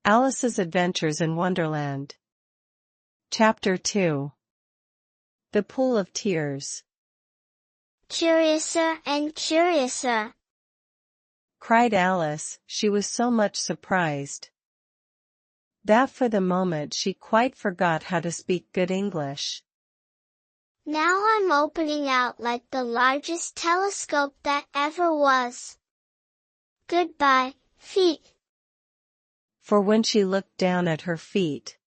Alice's Adventures in Wonderland. Chapter 2. The Pool of Tears. "Curiouser and curiouser," cried Alice. She was so much surprised that for the moment she quite forgot how to speak good English. "Now I'm opening out like the largest telescope that ever was. Goodbye, feet." For when she looked down at her feet,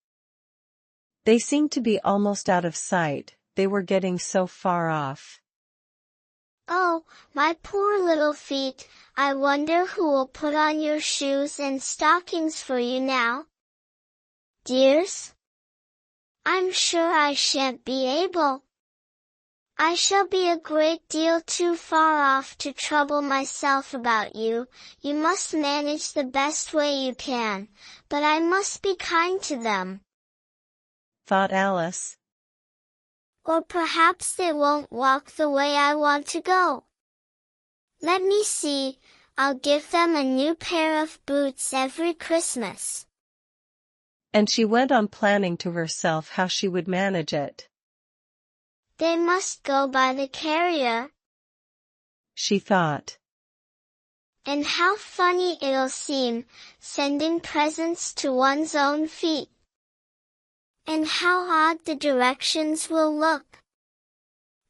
they seemed to be almost out of sight. They were getting so far off. "Oh, my poor little feet, I wonder who will put on your shoes and stockings for you now, dears? I'm sure I shan't be able. I shall be a great deal too far off to trouble myself about you. You must manage the best way you can, but I must be kind to them," thought Alice. "or perhaps they won't walk the way I want to go. Let me see, I'll give them a new pair of boots every Christmas." And she went on planning to herself how she would manage it. "They must go by the carrier," she thought. "And how funny it'll seem, sending presents to one's own feet. And how odd the directions will look.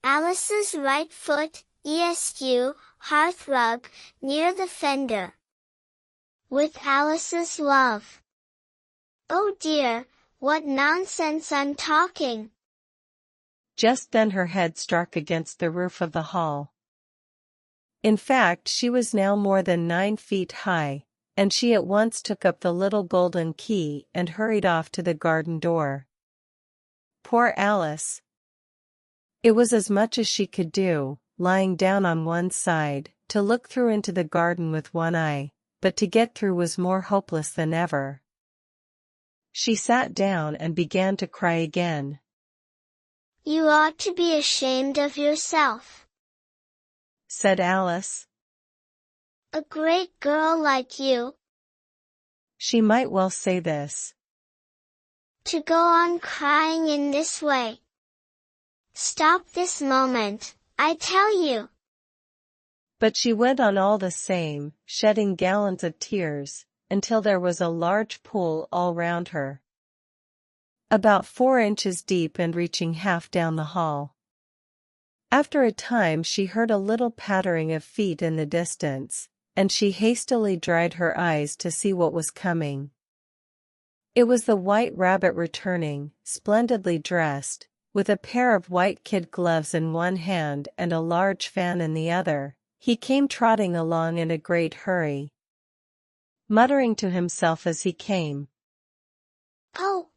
Alice's right foot, ESU, hearthrug, near the fender. With Alice's love. Oh dear, what nonsense I'm talking." Just then her head struck against the roof of the hall. In fact, she was now more than 9 feet high, and she at once took up the little golden key and hurried off to the garden door. Poor Alice! It was as much as she could do, lying down on one side, to look through into the garden with one eye, but to get through was more hopeless than ever. She sat down and began to cry again. "You ought to be ashamed of yourself," said Alice. "A great girl like you, She might well say this. to go on crying in this way. Stop this moment, I tell you." But she went on all the same, shedding gallons of tears, until there was a large pool all round her, about 4 inches deep and reaching half down the hall. After a time she heard a little pattering of feet in the distance, and she hastily dried her eyes to see what was coming. It was the White Rabbit returning, splendidly dressed, with a pair of white kid gloves in one hand and a large fan in the other. He came trotting along in a great hurry, muttering to himself as he came, "Oh!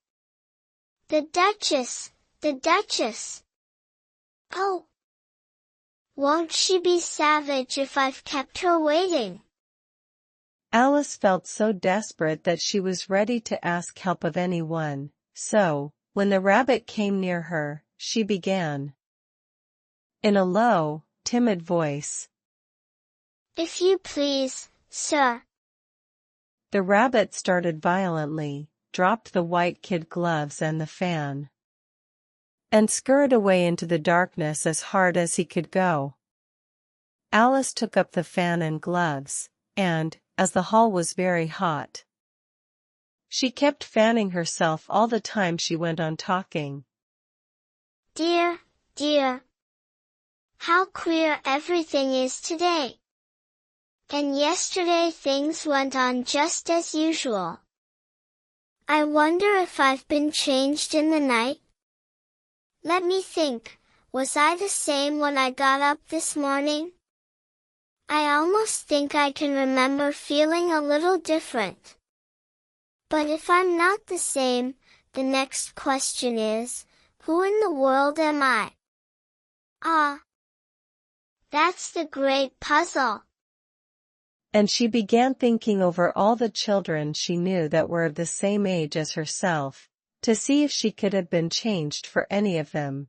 The Duchess! The Duchess! Oh! Won't she be savage if I've kept her waiting?" Alice felt so desperate that she was ready to ask help of anyone, so, when the rabbit came near her, she began, in a low, timid voice, "If you please, sir." The rabbit started violently, dropped the white kid gloves and the fan, and scurried away into the darkness as hard as he could go. Alice took up the fan and gloves, and, as the hall was very hot, she kept fanning herself all the time she went on talking. "Dear, dear! How queer everything is today! And yesterday things went on just as usual. I wonder if I've been changed in the night? Let me think, was I the same when I got up this morning? I almost think I can remember feeling a little different. But if I'm not the same, the next question is, who in the world am I? Ah! That's the great puzzle." And she began thinking over all the children she knew that were of the same age as herself, to see if she could have been changed for any of them.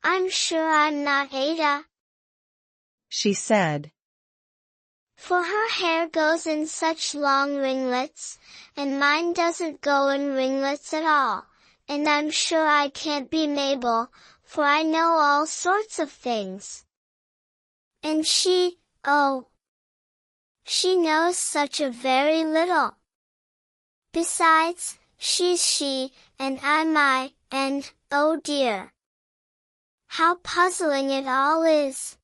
"I'm sure I'm not Ada," she said. For her hair goes in such long ringlets, and mine doesn't go in ringlets at all, and I'm sure I can't be Mabel, for I know all sorts of things. And she, oh, she knows such a very little. Besides, she's she, and I'm I, and, oh dear, how puzzling it all is.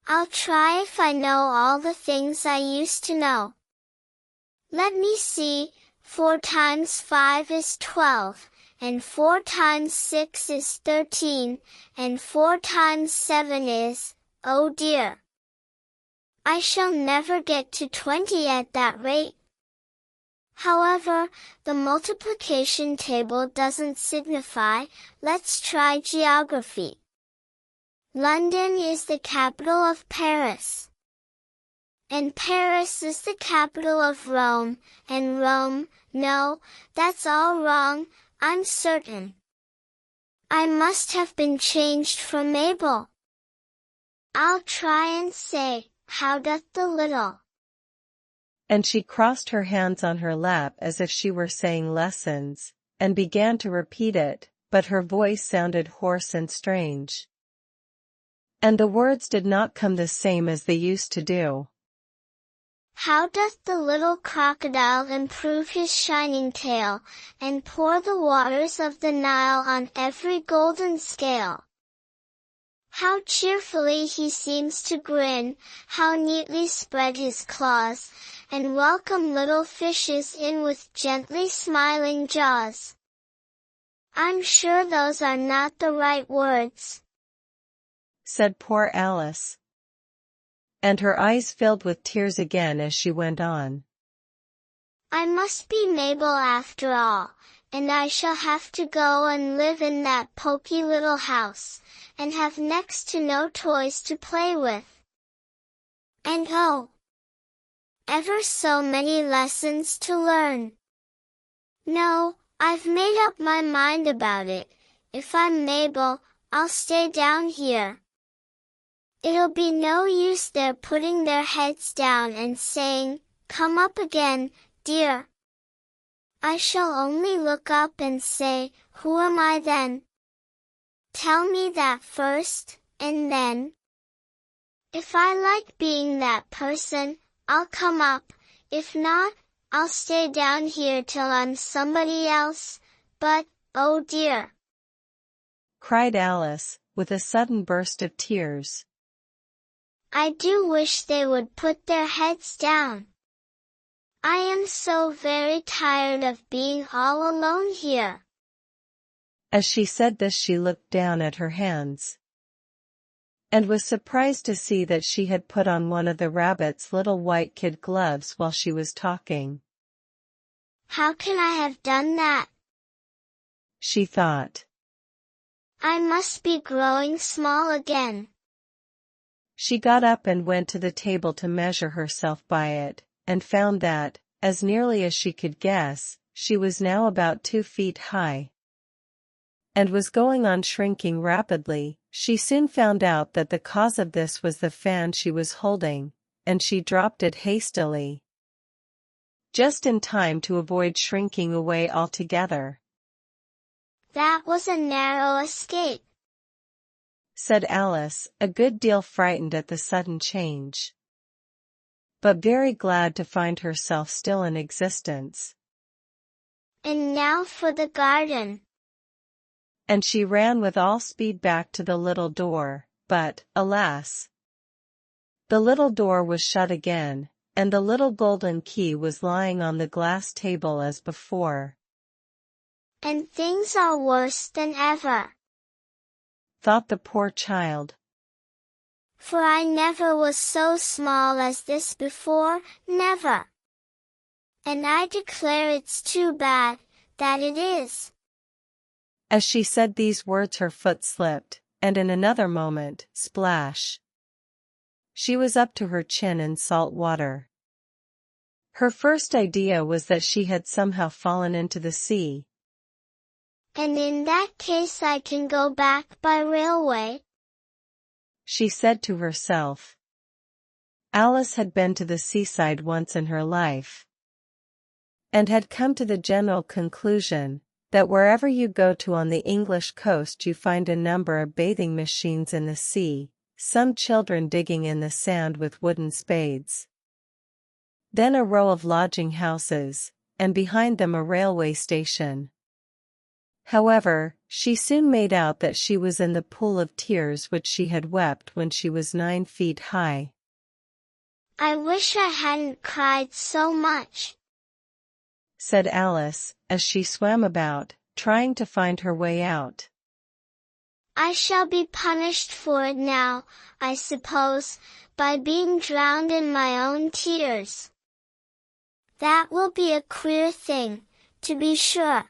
I'll try if I know all the things I used to know. Let me see, 4 times 5 is 12, and 4 times 6 is 13, and 4 times 7 is, oh dear. I shall never get to 20 at that rate. However, the multiplication table doesn't signify. Let's try geography. London is the capital of Paris. And Paris is the capital of Rome, and Rome, no, that's all wrong, I'm certain. I must have been changed from Mabel. I'll try and say, how doth the little? And she crossed her hands on her lap as if she were saying lessons, and began to repeat it, but her voice sounded hoarse and strange. And the words did not come the same as they used to do. How doth the little crocodile improve his shining tail, and pour the waters of the Nile on every golden scale? How cheerfully he seems to grin, how neatly spread his claws, and welcome little fishes in with gently smiling jaws. I'm sure those are not the right words, said poor Alice. And her eyes filled with tears again as she went on. I must be Mabel after all, and I shall have to go and live in that poky little house, and have next to no toys to play with. And oh, ever so many lessons to learn. No, I've made up my mind about it. If I'm Mabel, I'll stay down here. It'll be no use their putting their heads down and saying, "Come up again, dear." I shall only look up and say, "Who am I then?" Tell me that first, and then, if I like being that person, I'll come up. If not, I'll stay down here till I'm somebody else, but, oh dear!" cried Alice, with a sudden burst of tears. I do wish they would put their heads down. I am so very tired of being all alone here. As she said this, she looked down at her hands, and was surprised to see that she had put on one of the rabbit's little white kid gloves while she was talking. How can I have done that? She thought. I must be growing small again. She got up and went to the table to measure herself by it, and found that, as nearly as she could guess, she was now about 2 feet high, and was going on shrinking rapidly. She soon found out that the cause of this was the fan she was holding, and she dropped it hastily, just in time to avoid shrinking away altogether. That was a narrow escape, said Alice, a good deal frightened at the sudden change, but very glad to find herself still in existence. And now for the garden. And she ran with all speed back to the little door, but, alas! The little door was shut again, and the little golden key was lying on the glass table as before. And things are worse than ever, thought the poor child. For I never was so small as this before, never. And I declare it's too bad, that it is. As she said these words, her foot slipped, and in another moment, splash! She was up to her chin in salt water. Her first idea was that she had somehow fallen into the sea. And in that case I can go back by railway, she said to herself. Alice had been to the seaside once in her life, and had come to the general conclusion that wherever you go to on the English coast you find a number of bathing machines in the sea, some children digging in the sand with wooden spades. Then a row of lodging houses, and behind them a railway station. However, she soon made out that she was in the pool of tears which she had wept when she was 9 feet high. I wish I hadn't cried so much, said Alice, as she swam about, trying to find her way out. I shall be punished for it now, I suppose, by being drowned in my own tears. That will be a queer thing, to be sure.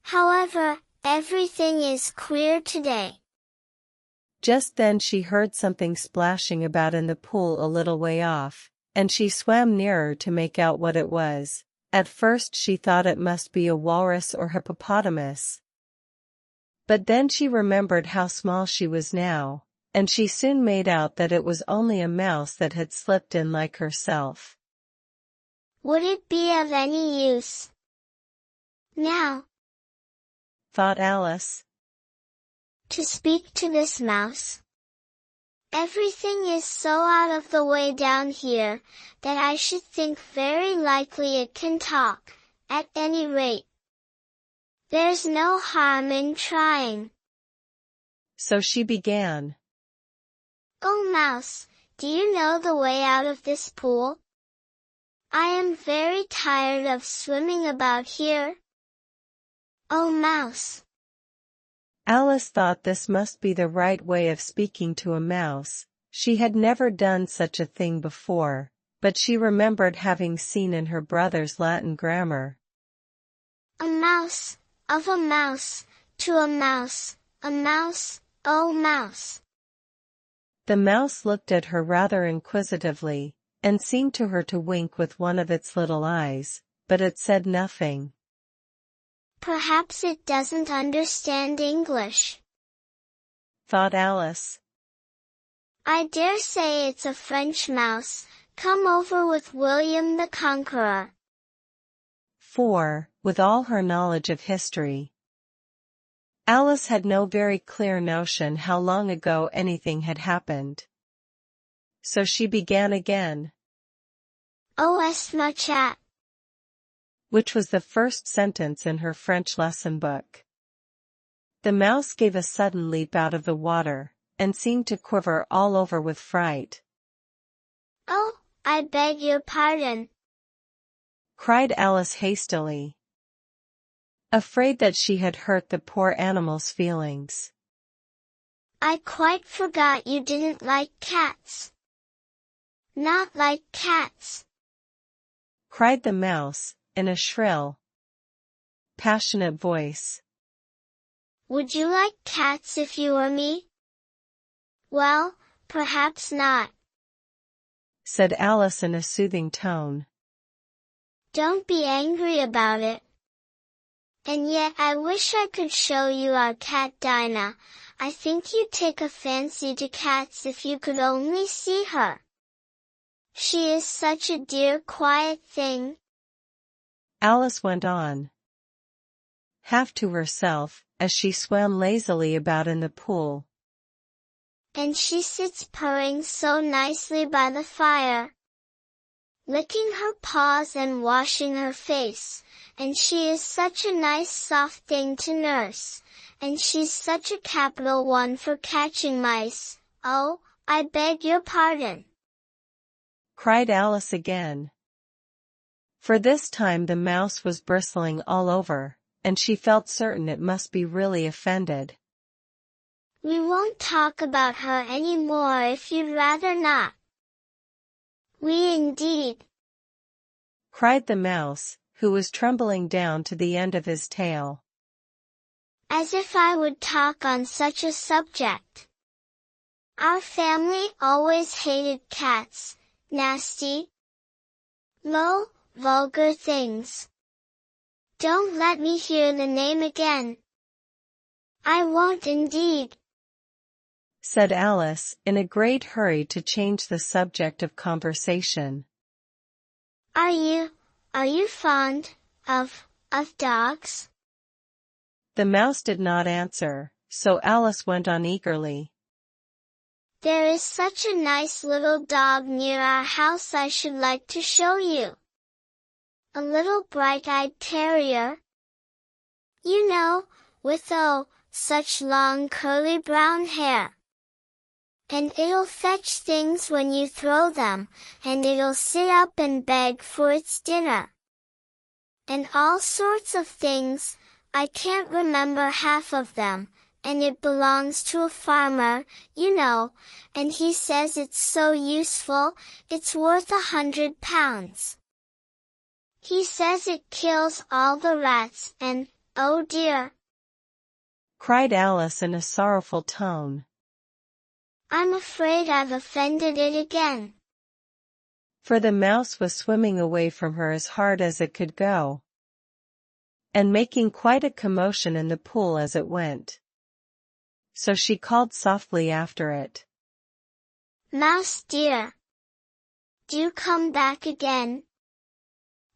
However, everything is queer today. Just then she heard something splashing about in the pool a little way off, and she swam nearer to make out what it was. At first she thought it must be a walrus or hippopotamus. But then she remembered how small she was now, and she soon made out that it was only a mouse that had slipped in like herself. Would it be of any use now, thought Alice, to speak to this mouse? Everything is so out of the way down here, that I should think very likely it can talk, at any rate. There's no harm in trying. So she began. Oh mouse, do you know the way out of this pool? I am very tired of swimming about here. Oh mouse. Alice thought this must be the right way of speaking to a mouse. She had never done such a thing before, but she remembered having seen in her brother's Latin grammar. A mouse, of a mouse, to a mouse, oh mouse. The mouse looked at her rather inquisitively, and seemed to her to wink with one of its little eyes, but it said nothing. Perhaps it doesn't understand English, thought Alice. I dare say it's a French mouse, come over with William the Conqueror. For, with all her knowledge of history, Alice had no very clear notion how long ago anything had happened. So she began again. Os ma chat, which was the first sentence in her French lesson book. The mouse gave a sudden leap out of the water, and seemed to quiver all over with fright. Oh, I beg your pardon, cried Alice hastily, afraid that she had hurt the poor animal's feelings. I quite forgot you didn't like cats. Not like cats, cried the mouse, in a shrill, passionate voice. Would you like cats if you were me? Well, perhaps not, said Alice in a soothing tone. Don't be angry about it. And yet I wish I could show you our cat Dinah. I think you'd take a fancy to cats if you could only see her. She is such a dear quiet thing. Alice went on, half to herself, as she swam lazily about in the pool. And she sits purring so nicely by the fire, licking her paws and washing her face, and she is such a nice soft thing to nurse, and she's such a capital one for catching mice. Oh, I beg your pardon, cried Alice again. For this time the mouse was bristling all over, and she felt certain it must be really offended. We won't talk about her any more if you'd rather not. We indeed, cried the mouse, who was trembling down to the end of his tail. As if I would talk on such a subject. Our family always hated cats, nasty, low, vulgar things. Don't let me hear the name again. I won't indeed, said Alice, in a great hurry to change the subject of conversation. Are you fond of dogs? The mouse did not answer, so Alice went on eagerly. There is such a nice little dog near our house I should like to show you. A little bright-eyed terrier. You know, with such long curly brown hair. And it'll fetch things when you throw them, and it'll sit up and beg for its dinner. And all sorts of things, I can't remember half of them, and it belongs to a farmer, you know, and he says it's so useful, it's worth £100. He says it kills all the rats and, oh dear, cried Alice in a sorrowful tone. I'm afraid I've offended it again. For the mouse was swimming away from her as hard as it could go, and making quite a commotion in the pool as it went. So she called softly after it. Mouse dear, do come back again.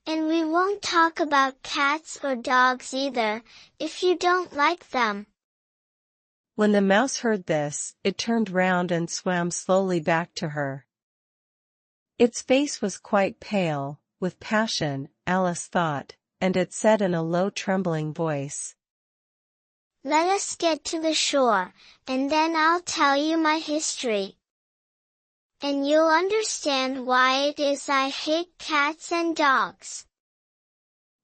And we won't talk about cats or dogs either, if you don't like them. When the mouse heard this, it turned round and swam slowly back to her. Its face was quite pale, with passion, Alice thought, and it said in a low trembling voice, Let us get to the shore, and then I'll tell you my history. And you'll understand why it is I hate cats and dogs.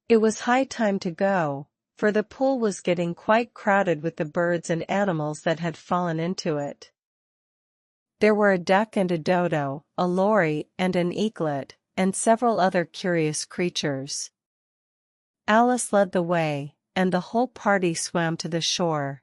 It was high time to go, for the pool was getting quite crowded with the birds and animals that had fallen into it. There were a duck and a dodo, a lory and an eaglet, and several other curious creatures. Alice led the way, and the whole party swam to the shore.